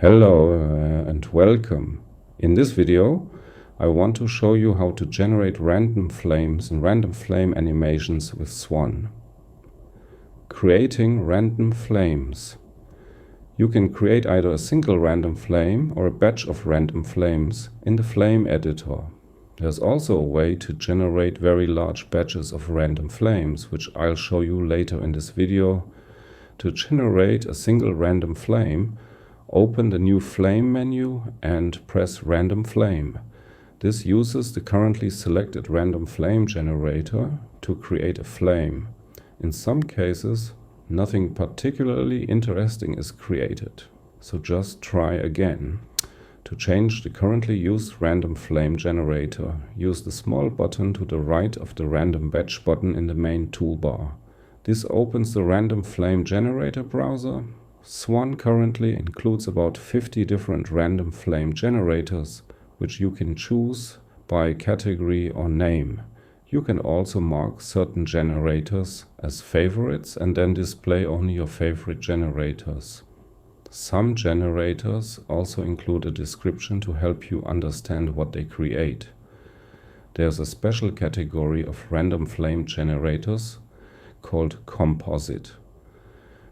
Hello and welcome. In this video I want to show you how to generate random flames and random flame animations with Swan. Creating random flames. You can create either a single random flame or a batch of random flames in the flame editor. There's also a way to generate very large batches of random flames, which I'll show you later in this video. To generate a single random flame, open the new flame menu and press random flame. This uses the currently selected random flame generator to create a flame. In some cases, nothing particularly interesting is created, so just try again. To change the currently used random flame generator, use the small button to the right of the random batch button in the main toolbar. This opens the random flame generator browser. Swan currently includes about 50 different random flame generators, which you can choose by category or name. You can also mark certain generators as favorites and then display only your favorite generators. Some generators also include a description to help you understand what they create. There's a special category of random flame generators called composite.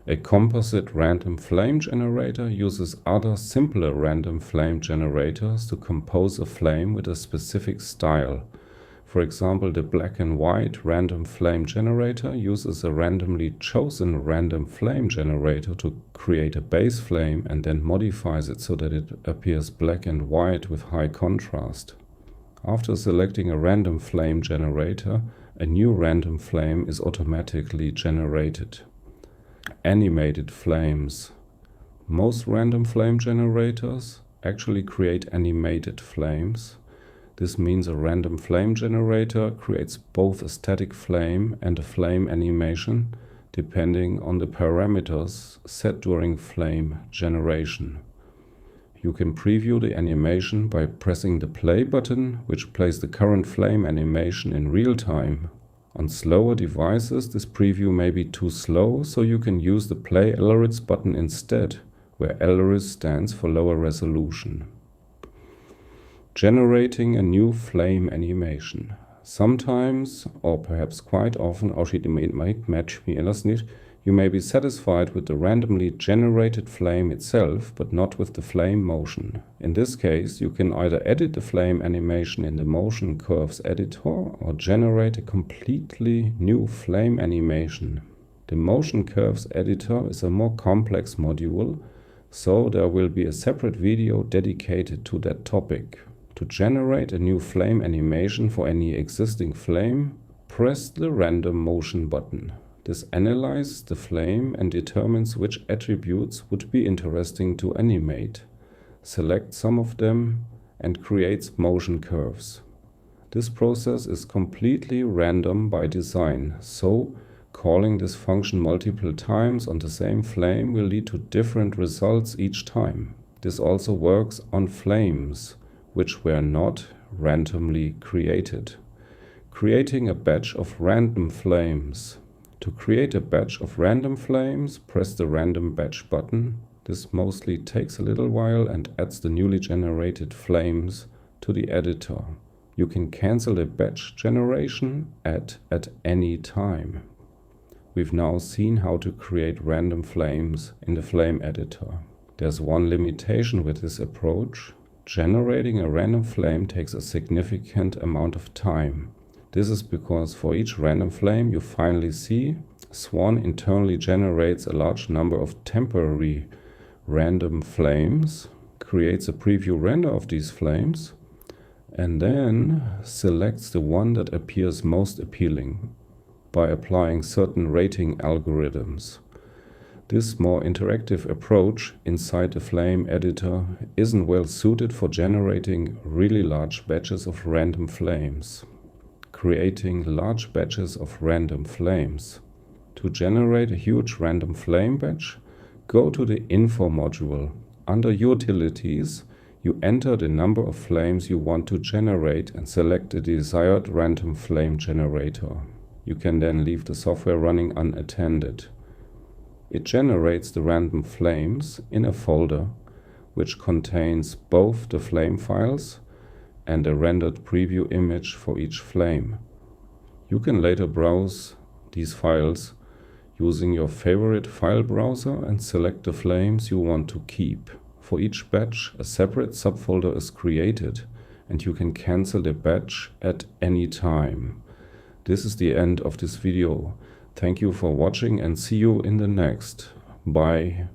A composite random flame generator uses other simpler random flame generators to compose a flame with a specific style. For example, the black and white random flame generator uses a randomly chosen random flame generator to create a base flame and then modifies it so that it appears black and white with high contrast. After selecting a random flame generator, a new random flame is automatically generated. Animated flames. Most random flame generators actually create animated flames. This means a random flame generator creates both a static flame and a flame animation, depending on the parameters set during flame generation. You can preview the animation by pressing the play button, which plays the current flame animation in real time. On slower devices, this preview may be too slow, so you can use the Play LRITs button instead, where LRITs stands for lower resolution. Generating a new flame animation. Sometimes, or perhaps quite often, you may be satisfied with the randomly generated flame itself, but not with the flame motion. In this case, you can either edit the flame animation in the Motion Curves editor or generate a completely new flame animation. The Motion Curves editor is a more complex module, so there will be a separate video dedicated to that topic. To generate a new flame animation for any existing flame, press the Random Motion button. This analyzes the flame and determines which attributes would be interesting to animate. Select some of them and creates motion curves. This process is completely random by design, so calling this function multiple times on the same flame will lead to different results each time. This also works on flames, which were not randomly created. Creating a batch of random flames. To create a batch of random flames, press the Random Batch button. This mostly takes a little while and adds the newly generated flames to the editor. You can cancel the batch generation at any time. We've now seen how to create random flames in the flame editor. There's one limitation with this approach. Generating a random flame takes a significant amount of time. This is because for each random flame you finally see, Swan internally generates a large number of temporary random flames, creates a preview render of these flames, and then selects the one that appears most appealing by applying certain rating algorithms. This more interactive approach inside the flame editor isn't well suited for generating really large batches of random flames. Creating large batches of random flames. To generate a huge random flame batch, go to the Info module. Under Utilities, you enter the number of flames you want to generate and select the desired random flame generator. You can then leave the software running unattended. It generates the random flames in a folder which contains both the flame files and a rendered preview image for each flame. You can later browse these files using your favorite file browser and select the flames you want to keep. For each batch, a separate subfolder is created, and you can cancel the batch at any time. This is the end of this video. Thank you for watching and see you in the next. Bye.